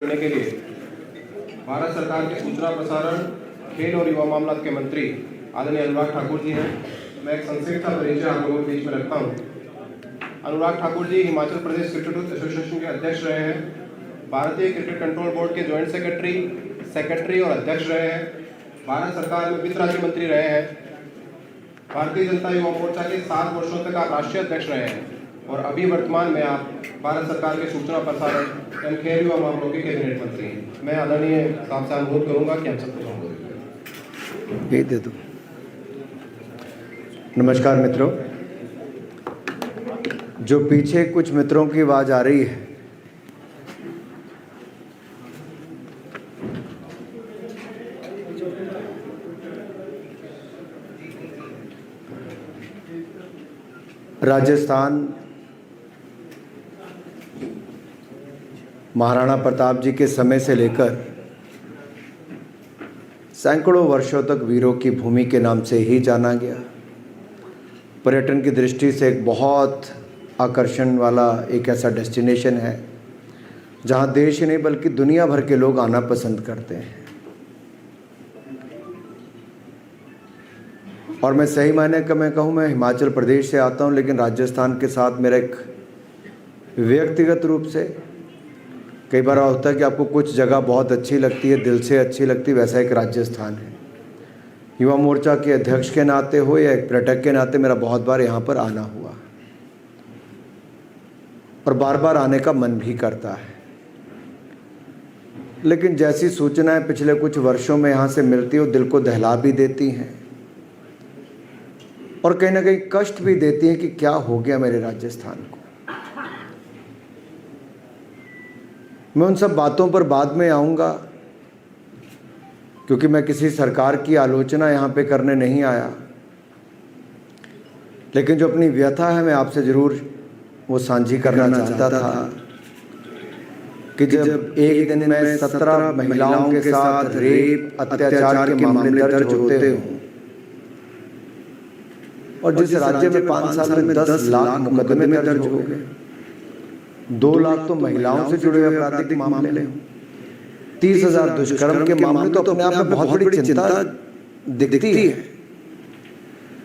करने के लिए भारत सरकार के सूचना प्रसारण, खेल और युवा मामला के मंत्री आदरणीय अनुराग ठाकुर जी हैं। मैं एक संक्षिप्त सा परिचय आप लोगों के बीच में रखता हूँ। अनुराग ठाकुर जी हिमाचल प्रदेश क्रिकेट एसोसिएशन के अध्यक्ष रहे हैं, भारतीय क्रिकेट कंट्रोल बोर्ड के ज्वाइंट सेक्रेटरी और अध्यक्ष रहे हैं, भारत सरकार में वित्त राज्य मंत्री रहे हैं, भारतीय जनता युवा मोर्चा के 7 वर्षों तक आप राष्ट्रीय अध्यक्ष रहे हैं और अभी वर्तमान में आप भारत सरकार के सूचना प्रसारण एवं खेल युवा मामलों के कैबिनेट मंत्री हैं। मैं आदरणीय साहब से अनुरोध करूंगा कि हम सबको संबोधित दे दो। नमस्कार मित्रों, जो पीछे कुछ मित्रों की आवाज आ रही है, राजस्थान महाराणा प्रताप जी के समय से लेकर सैकड़ों वर्षों तक वीरों की भूमि के नाम से ही जाना गया। पर्यटन की दृष्टि से एक बहुत आकर्षण वाला एक ऐसा डेस्टिनेशन है जहां देश ही नहीं बल्कि दुनिया भर के लोग आना पसंद करते हैं। और मैं सही मायने का मैं कहूँ, मैं हिमाचल प्रदेश से आता हूँ, लेकिन राजस्थान के साथ मेरा एक व्यक्तिगत रूप से कई बार होता है कि आपको कुछ जगह बहुत अच्छी लगती है, दिल से अच्छी लगती है, वैसा एक राजस्थान है। युवा मोर्चा के अध्यक्ष के नाते हो या एक पर्यटक के नाते मेरा बहुत बार यहाँ पर आना हुआ और बार बार आने का मन भी करता है। लेकिन जैसी सूचनाएं पिछले कुछ वर्षों में यहाँ से मिलती है वो दिल को दहला भी देती हैं और कहीं ना कहीं कष्ट भी देती हैं कि क्या हो गया मेरे राजस्थान को। मैं उन सब बातों पर बाद में आऊँगा, क्योंकि मैं किसी सरकार की आलोचना यहाँ पे करने नहीं आया, लेकिन जो अपनी व्यथा है मैं आपसे ज़रूर वो साझी करना चाहता था कि जब एक दिन में 17 महिलाओं के साथ रेप अत्याचार के मामले दर्ज होते हों और जिस राज्य में 5 साल में 10 लाख मुकदमे दर्ज हो गए, 2 लाख तो महिलाओं से जुड़े हुए आपराधिक मामले, 30,000 दुष्कर्म के मामले, तो अपने आप में बहुत बड़ी चिंता दिखती है।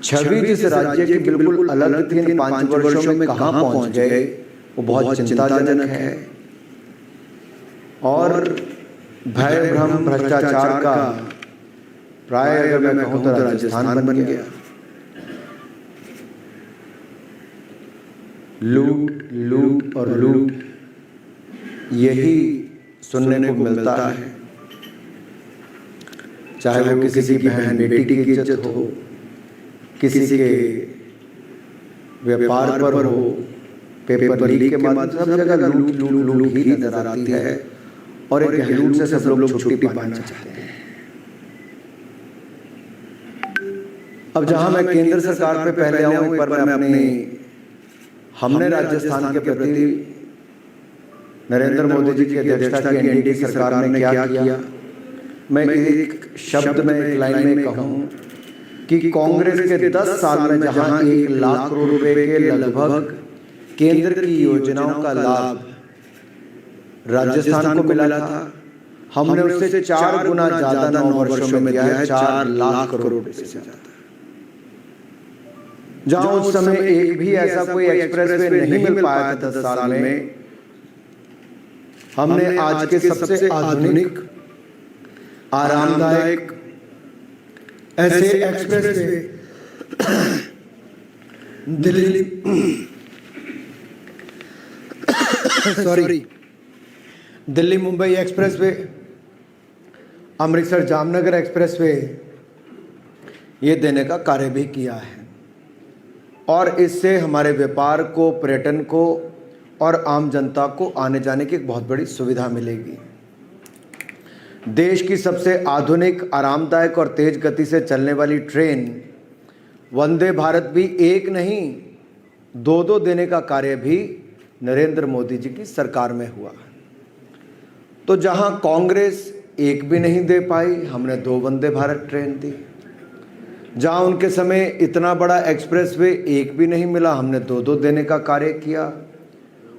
छवि जिस राज्य की बिल्कुल अलग थी, इन 5 वर्षों में कहाँ पहुँच गए वो बहुत चिंताजनक है। और भय भ्रम भ्रष्टाचार का प्राय अगर मैं कहूँ तो राजस्थान बन गया। लूट और लूट यही सुनने को मिलता है, चाहे वो किसी की बहन बेटी की इज्जत हो, किसी के व्यापार पर हो, पेपर लीक के माध्यम से, सब जगह लूट ही नजर आती है और एक लूट से सब लोग छुट्टी पाना चाहते हैं। अब जहां मैं केंद्र सरकार पे पहले आऊं, एक बार मैं हमने राजस्थान के प्रति नरेंद्र मोदी जी की अध्यक्षता की एनडीए की सरकार ने क्या किया, मैं एक शब्द में एक लाइन में कहूँ कि कांग्रेस के 10 साल में जहां 1 लाख करोड़ रुपए के लगभग केंद्र की योजनाओं का लाभ राजस्थान को मिला था, हमने उससे 4 गुना ज्यादा 9 वर्षों में दिया है, 4 लाख करोड़ रुपए से ज्यादा। जहां उस समय एक भी ऐसा कोई एक्सप्रेसवे नहीं मिल पाया था 10 साल में, हमने आज के सबसे आधुनिक आरामदायक ऐसे expressway Delhi Mumbai expressway, Amritsar Jamnagar expressway, ये देने का कार्य भी किया है। और इससे हमारे व्यापार को, पर्यटन को और आम जनता को आने जाने की एक बहुत बड़ी सुविधा मिलेगी। देश की सबसे आधुनिक, आरामदायक और तेज गति से चलने वाली ट्रेन वंदे भारत भी एक नहीं 2 देने का कार्य भी नरेंद्र मोदी जी की सरकार में हुआ। तो जहां कांग्रेस एक भी नहीं दे पाई, हमने 2 वंदे भारत ट्रेन दी। जहां उनके समय इतना बड़ा एक्सप्रेसवे एक भी नहीं मिला, हमने 2 देने का कार्य किया।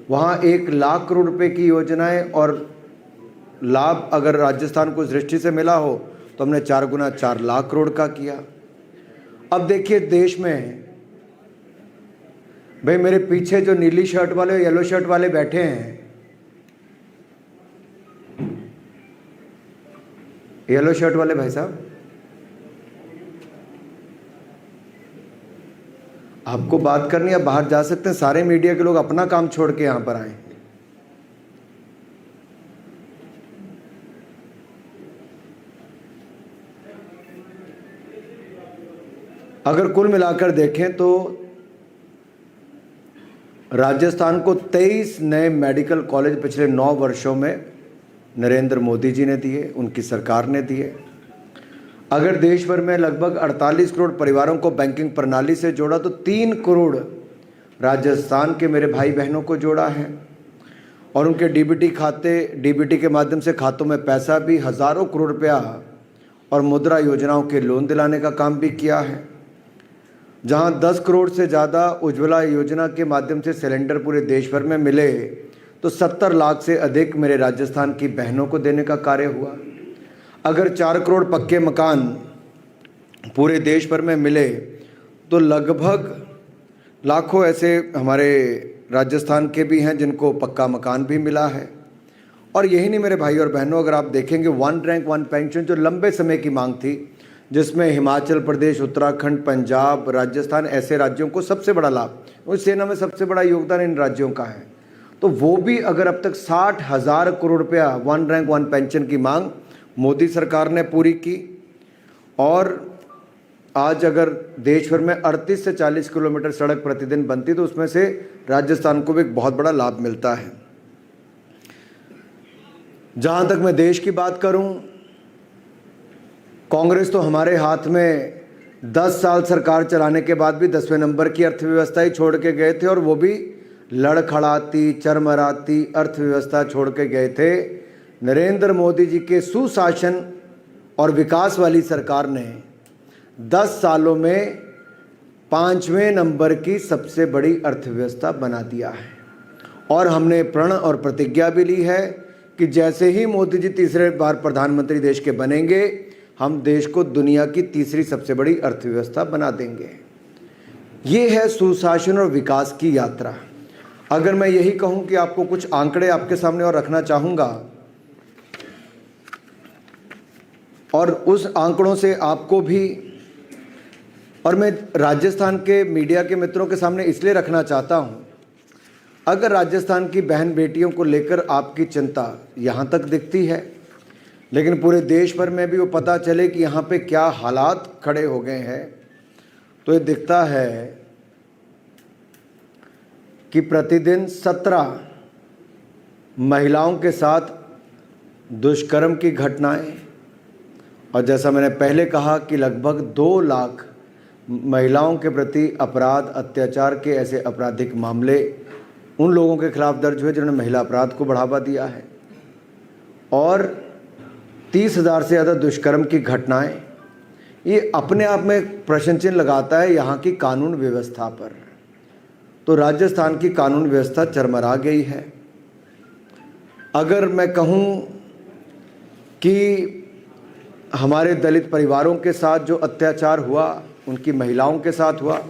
वहाँ 1 लाख करोड़ रुपए की योजनाएं और लाभ अगर राजस्थान को इस दृष्टि से मिला हो तो हमने 4 गुना 4 लाख करोड़ का किया। अब देखिए देश में भाई मेरे पीछे जो नीली शर्ट वाले येलो शर्ट वाले बैठे हैं, येलो शर्ट वाले भाई साहब, आपको बात करनी है, बाहर जा सकते हैं। सारे मीडिया के लोग अपना काम छोड़ के यहां पर आए। अगर कुल मिलाकर देखें तो राजस्थान को 23 नए मेडिकल कॉलेज पिछले 9 वर्षों में नरेंद्र मोदी जी ने दिए, उनकी सरकार ने दिए। अगर देश भर में लगभग 48 करोड़ परिवारों को बैंकिंग प्रणाली से जोड़ा तो 3 करोड़ राजस्थान के मेरे भाई बहनों को जोड़ा है, और उनके डीबीटी के माध्यम से खातों में पैसा भी हज़ारों करोड़ रुपया और मुद्रा योजनाओं के लोन दिलाने का काम भी किया है। जहां 10 करोड़ से ज़्यादा उज्ज्वला योजना के माध्यम से सिलेंडर पूरे देश भर में मिले तो 70 लाख से अधिक मेरे राजस्थान की बहनों को देने का कार्य हुआ। अगर 4 करोड़ पक्के मकान पूरे देश भर में मिले तो लगभग लाखों ऐसे हमारे राजस्थान के भी हैं जिनको पक्का मकान भी मिला है। और यही नहीं मेरे भाई और बहनों, अगर आप देखेंगे 1 रैंक 1 पेंशन जो लंबे समय की मांग थी, जिसमें हिमाचल प्रदेश, उत्तराखंड, पंजाब, राजस्थान ऐसे राज्यों को सबसे बड़ा लाभ, उस सेना में सबसे बड़ा योगदान इन राज्यों का है, तो वो भी अगर अब तक 60,000 करोड़ रुपया 1 रैंक 1 पेंशन की मांग मोदी सरकार ने पूरी की। और आज अगर देश भर में 38 से 40 किलोमीटर सड़क प्रतिदिन बनती तो उसमें से राजस्थान को भी एक बहुत बड़ा लाभ मिलता है। जहां तक मैं देश की बात करूं, कांग्रेस तो हमारे हाथ में 10 साल सरकार चलाने के बाद भी 10वें नंबर की अर्थव्यवस्था ही छोड़ के गए थे, और वो भी लड़खड़ाती चरमराती अर्थव्यवस्था छोड़ के गए थे। नरेंद्र मोदी जी के सुशासन और विकास वाली सरकार ने 10 सालों में 5वें नंबर की सबसे बड़ी अर्थव्यवस्था बना दिया है। और हमने प्रण और प्रतिज्ञा भी ली है कि जैसे ही मोदी जी तीसरे बार प्रधानमंत्री देश के बनेंगे, हम देश को दुनिया की तीसरी सबसे बड़ी अर्थव्यवस्था बना देंगे। ये है सुशासन और विकास की यात्रा। अगर मैं यही कहूं कि आपको कुछ आंकड़े आपके सामने और रखना चाहूँगा, और उस आंकड़ों से आपको भी, और मैं राजस्थान के मीडिया के मित्रों के सामने इसलिए रखना चाहता हूँ, अगर राजस्थान की बहन बेटियों को लेकर आपकी चिंता यहाँ तक दिखती है, लेकिन पूरे देश भर में भी वो पता चले कि यहाँ पे क्या हालात खड़े हो गए हैं, तो ये दिखता है कि प्रतिदिन 17 महिलाओं के साथ दुष्कर्म की घटनाएं, और जैसा मैंने पहले कहा कि लगभग 2 लाख महिलाओं के प्रति अपराध, अत्याचार के ऐसे आपराधिक मामले उन लोगों के खिलाफ दर्ज हुए जिन्होंने महिला अपराध को बढ़ावा दिया है, और 30,000 से ज़्यादा दुष्कर्म की घटनाएं। ये अपने आप में प्रश्न चिन्ह लगाता है यहाँ की कानून व्यवस्था पर। तो राजस्थान की कानून व्यवस्था चरमरा गई है। अगर मैं कहूँ कि हमारे दलित परिवारों के साथ जो अत्याचार हुआ, उनकी महिलाओं के साथ हुआ,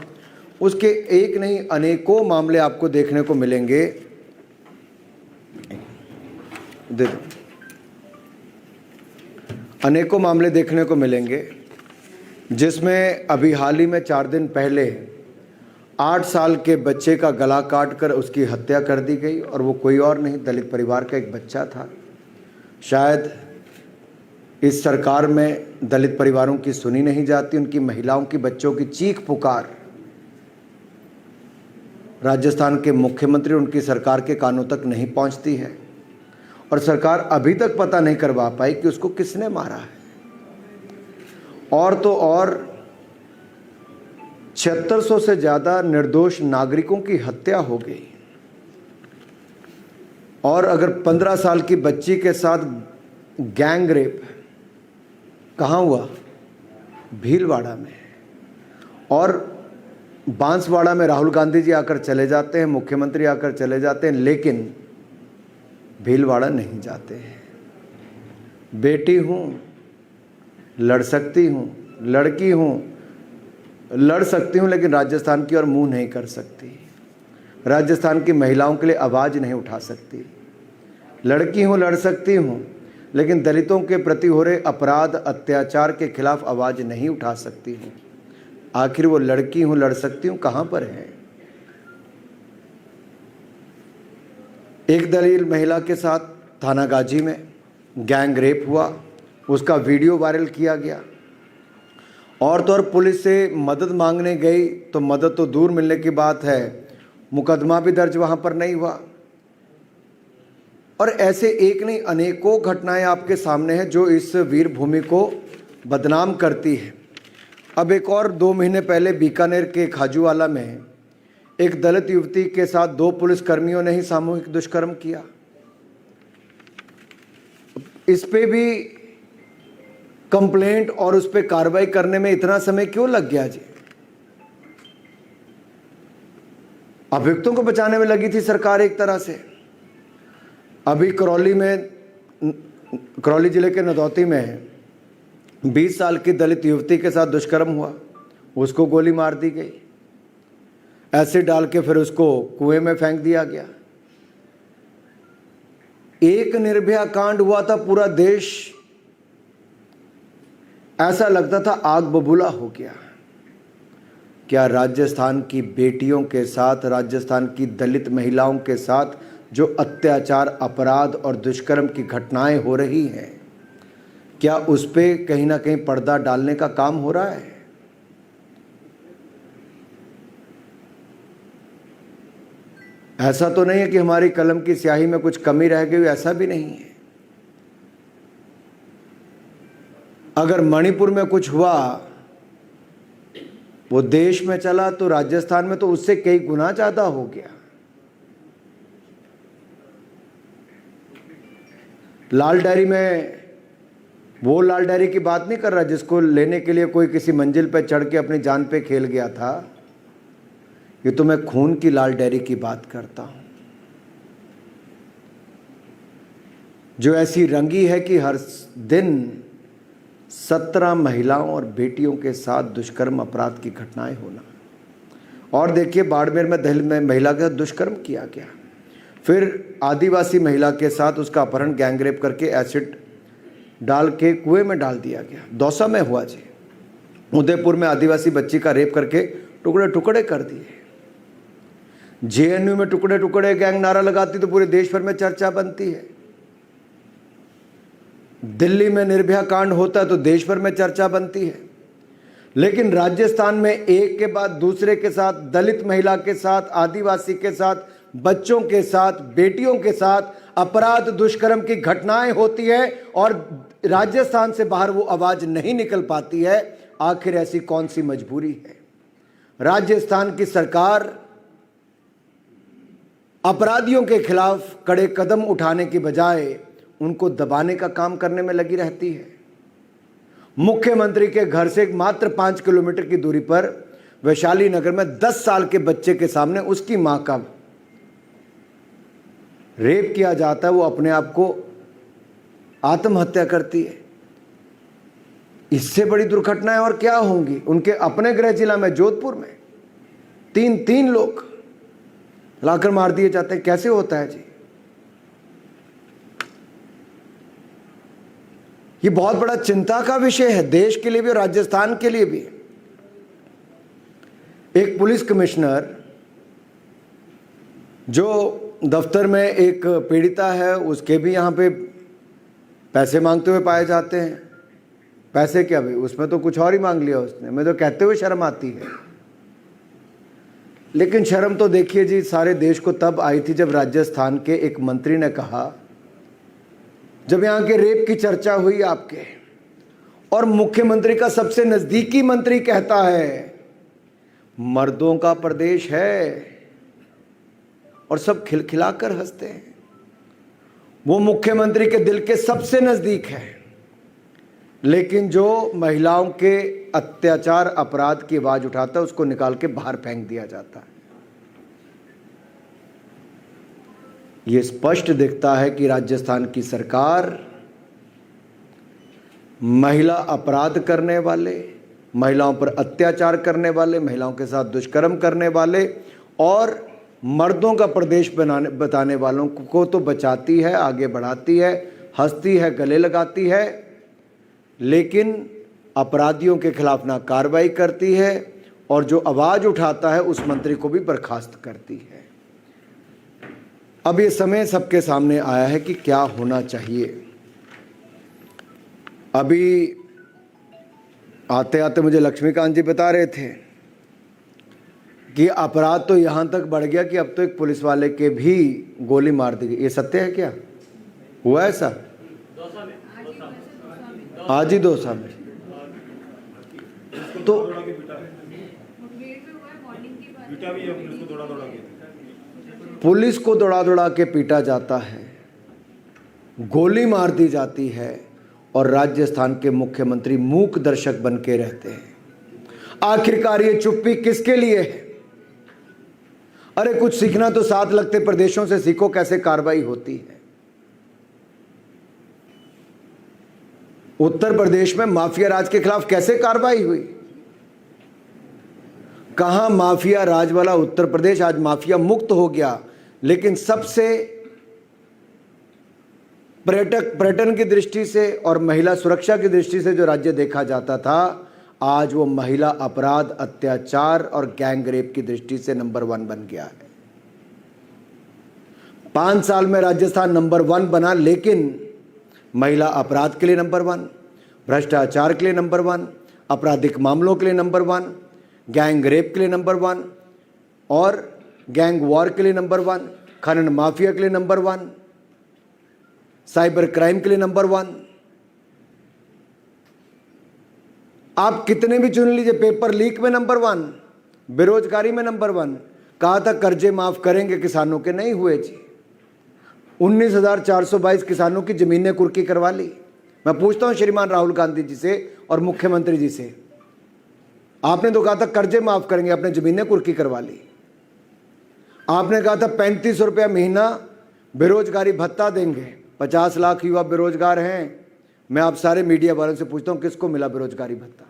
उसके एक नहीं अनेकों मामले आपको देखने को मिलेंगे। अनेकों मामले देखने को मिलेंगे जिसमें अभी हाल ही में 4 दिन पहले 8 साल के बच्चे का गला काट कर उसकी हत्या कर दी गई, और वो कोई और नहीं, दलित परिवार का एक बच्चा था। शायद इस सरकार में दलित परिवारों की सुनी नहीं जाती, उनकी महिलाओं की, बच्चों की चीख पुकार राजस्थान के मुख्यमंत्री, उनकी सरकार के कानों तक नहीं पहुंचती है, और सरकार अभी तक पता नहीं करवा पाई कि उसको किसने मारा है। और तो और 7600 से ज़्यादा निर्दोष नागरिकों की हत्या हो गई, और अगर 15 साल की बच्ची के साथ गैंग रेप कहाँ हुआ? भीलवाड़ा में। और बांसवाड़ा में राहुल गांधी जी आकर चले जाते हैं, मुख्यमंत्री आकर चले जाते हैं, लेकिन भीलवाड़ा नहीं जाते हैं। बेटी हूँ, लड़ सकती हूँ, लड़की हूँ, लड़ सकती हूँ, लेकिन राजस्थान की ओर मुंह नहीं कर सकती, राजस्थान की महिलाओं के लिए आवाज़ नहीं उठा सकती। लड़की हूँ, लड़ सकती हूँ, लेकिन दलितों के प्रति हो रहे अपराध अत्याचार के खिलाफ आवाज़ नहीं उठा सकती हूँ। आखिर वो लड़की हूँ, लड़ सकती हूँ कहाँ पर है? एक दलित महिला के साथ थानागाजी में गैंग रेप हुआ, उसका वीडियो वायरल किया गया, और तो और पुलिस से मदद मांगने गई तो मदद तो दूर मिलने की बात है, मुकदमा भी दर्ज वहाँ पर नहीं हुआ। और ऐसे एक नहीं अनेकों घटनाएं आपके सामने हैं जो इस वीर भूमि को बदनाम करती है। अब एक और 2 महीने पहले बीकानेर के खाजूवाला में एक दलित युवती के साथ 2 पुलिसकर्मियों ने ही सामूहिक दुष्कर्म किया। इस पे भी कंप्लेंट और उस पे कार्रवाई करने में इतना समय क्यों लग गया जी? अभियुक्तों को बचाने में लगी थी सरकार एक तरह से। अभी करौली जिले के नदौती में 20 साल की दलित युवती के साथ दुष्कर्म हुआ, उसको गोली मार दी गई, एसिड डाल के फिर उसको कुएं में फेंक दिया गया। एक निर्भया कांड हुआ था, पूरा देश ऐसा लगता था आग बबूला हो गया। क्या राजस्थान की बेटियों के साथ, राजस्थान की दलित महिलाओं के साथ जो अत्याचार, अपराध और दुष्कर्म की घटनाएं हो रही हैं, क्या उस पे कहीं ना कहीं पर्दा डालने का काम हो रहा है? ऐसा तो नहीं है कि हमारी कलम की स्याही में कुछ कमी रह गई, ऐसा भी नहीं है। अगर मणिपुर में कुछ हुआ, वो देश में चला, तो राजस्थान में तो उससे कई गुना ज्यादा हो गया। लाल डायरी में, वो लाल डायरी की बात नहीं कर रहा जिसको लेने के लिए कोई किसी मंजिल पर चढ़ के अपनी जान पे खेल गया था, ये तो मैं खून की लाल डायरी की बात करता हूं, जो ऐसी रंगी है कि हर दिन 17 महिलाओं और बेटियों के साथ दुष्कर्म अपराध की घटनाएं होना। और देखिए, बाड़मेर में दलित में महिला के साथ दुष्कर्म किया गया, फिर आदिवासी महिला के साथ उसका अपहरण, गैंगरेप करके एसिड डाल के कुएं में डाल दिया गया। दौसा में हुआ जी, उदयपुर में आदिवासी बच्ची का रेप करके टुकड़े टुकड़े कर दिए। जेएनयू में टुकड़े टुकड़े गैंग नारा लगाती तो पूरे देश भर में चर्चा बनती है। दिल्ली में निर्भया कांड होता है तो देश भर में चर्चा बनती है। लेकिन राजस्थान में एक के बाद दूसरे के साथ, दलित महिला के साथ, आदिवासी के साथ, बच्चों के साथ, बेटियों के साथ अपराध, दुष्कर्म की घटनाएं होती है और राजस्थान से बाहर वो आवाज नहीं निकल पाती है। आखिर ऐसी कौन सी मजबूरी है? राजस्थान की सरकार अपराधियों के खिलाफ कड़े कदम उठाने की बजाय उनको दबाने का काम करने में लगी रहती है। मुख्यमंत्री के घर से मात्र 5 किलोमीटर की दूरी पर वैशाली नगर में 10 साल के बच्चे के सामने उसकी मां का रेप किया जाता है, वो अपने आप को आत्महत्या करती है। इससे बड़ी दुर्घटनाएं और क्या होंगी? उनके अपने गृह जिला में, जोधपुर में 3 लोग लाकर मार दिए जाते हैं। कैसे होता है जी? ये बहुत बड़ा चिंता का विषय है, देश के लिए भी और राजस्थान के लिए भी। एक पुलिस कमिश्नर जो दफ्तर में एक पीड़िता है, उसके भी यहाँ पे पैसे मांगते हुए पाए जाते हैं। पैसे क्या भाई, उसमें तो कुछ और ही मांग लिया उसने। मैं तो कहते हुए शर्म आती है। लेकिन शर्म तो देखिए जी, सारे देश को तब आई थी जब राजस्थान के एक मंत्री ने कहा, जब यहाँ के रेप की चर्चा हुई आपके, और मुख्यमंत्री का सबसे नजदीकी मंत्री कहता है मर्दों का प्रदेश है, और सब खिलखिलाकर हंसते हैं। वो मुख्यमंत्री के दिल के सबसे नजदीक है, लेकिन जो महिलाओं के अत्याचार, अपराध की आवाज उठाता है, उसको निकाल के बाहर फेंक दिया जाता है। ये स्पष्ट दिखता है कि राजस्थान की सरकार महिला अपराध करने वाले, महिलाओं पर अत्याचार करने वाले, महिलाओं के साथ दुष्कर्म करने वाले और मर्दों का प्रदेश बताने वालों को तो बचाती है, आगे बढ़ाती है, हंसती है, गले लगाती है, लेकिन अपराधियों के खिलाफ ना कार्रवाई करती है और जो आवाज उठाता है उस मंत्री को भी बर्खास्त करती है। अब ये समय सबके सामने आया है कि क्या होना चाहिए। अभी आते आते मुझे लक्ष्मीकांत जी बता रहे थे कि अपराध तो यहाँ तक बढ़ गया कि अब तो एक पुलिस वाले के भी गोली मार दी गई। ये सत्य है क्या? हुआ ऐसा? आज ही दौसा में तो पुलिस को दौड़ा दौड़ा के पीटा जाता है, गोली मार दी जाती है और राजस्थान के मुख्यमंत्री मूक दर्शक बन के रहते हैं। आखिरकार ये चुप्पी किसके लिए है? अरे कुछ सीखना तो साथ लगते प्रदेशों से सीखो, कैसे कार्रवाई होती है। उत्तर प्रदेश में माफिया राज के खिलाफ कैसे कार्रवाई हुई? कहां माफिया राज वाला उत्तर प्रदेश आज माफिया मुक्त हो गया, लेकिन सबसे पर्यटन की दृष्टि से और महिला सुरक्षा की दृष्टि से जो राज्य देखा जाता था, आज वो महिला अपराध, अत्याचार और गैंग रेप की दृष्टि से नंबर 1 बन गया है। 5 साल में राजस्थान नंबर 1 बना, लेकिन महिला अपराध के लिए नंबर 1, भ्रष्टाचार के लिए नंबर 1, आपराधिक मामलों के लिए नंबर 1, गैंग रेप के लिए नंबर 1 और गैंग वॉर के लिए नंबर 1, खनन माफिया के लिए नंबर 1, साइबर क्राइम के लिए नंबर 1। आप कितने भी चुन लीजिए, पेपर लीक में नंबर 1, बेरोजगारी में नंबर 1। कहा था कर्जे माफ करेंगे किसानों के, नहीं हुए जी। 19,422 किसानों की जमीनें कुर्की करवा ली। मैं पूछता हूं श्रीमान राहुल गांधी जी से और मुख्यमंत्री जी से, आपने तो कहा था कर्जे माफ करेंगे, आपने जमीनें कुर्की करवा ली। आपने कहा था 3500 रुपया महीना बेरोजगारी भत्ता देंगे, 50 लाख युवा बेरोजगार हैं। मैं आप सारे मीडिया वालों से पूछता हूं, किसको मिला बेरोजगारी भत्ता?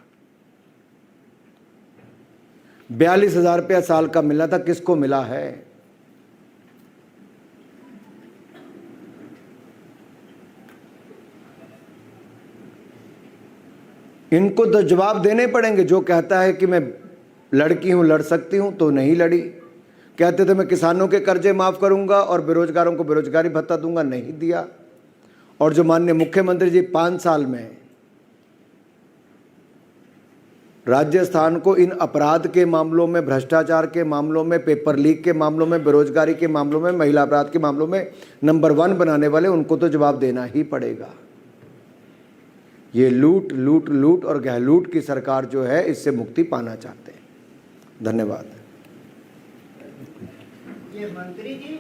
42,000 रुपया साल का मिलना था, किसको मिला है? इनको तो जवाब देने पड़ेंगे। जो कहता है कि मैं लड़की हूं, लड़ सकती हूं, तो नहीं लड़ी। कहते थे मैं किसानों के कर्जे माफ करूंगा और बेरोजगारों को बेरोजगारी भत्ता दूंगा, नहीं दिया। और जो माननीय मुख्यमंत्री जी 5 साल में राजस्थान को इन अपराध के मामलों में, भ्रष्टाचार के मामलों में, पेपर लीक के मामलों में, बेरोजगारी के मामलों में, महिला अपराध के मामलों में नंबर 1 बनाने वाले, उनको तो जवाब देना ही पड़ेगा। ये लूट लूट लूट और गहलूट की सरकार जो है, इससे मुक्ति पाना चाहते हैं। धन्यवाद। ये मंत्री जी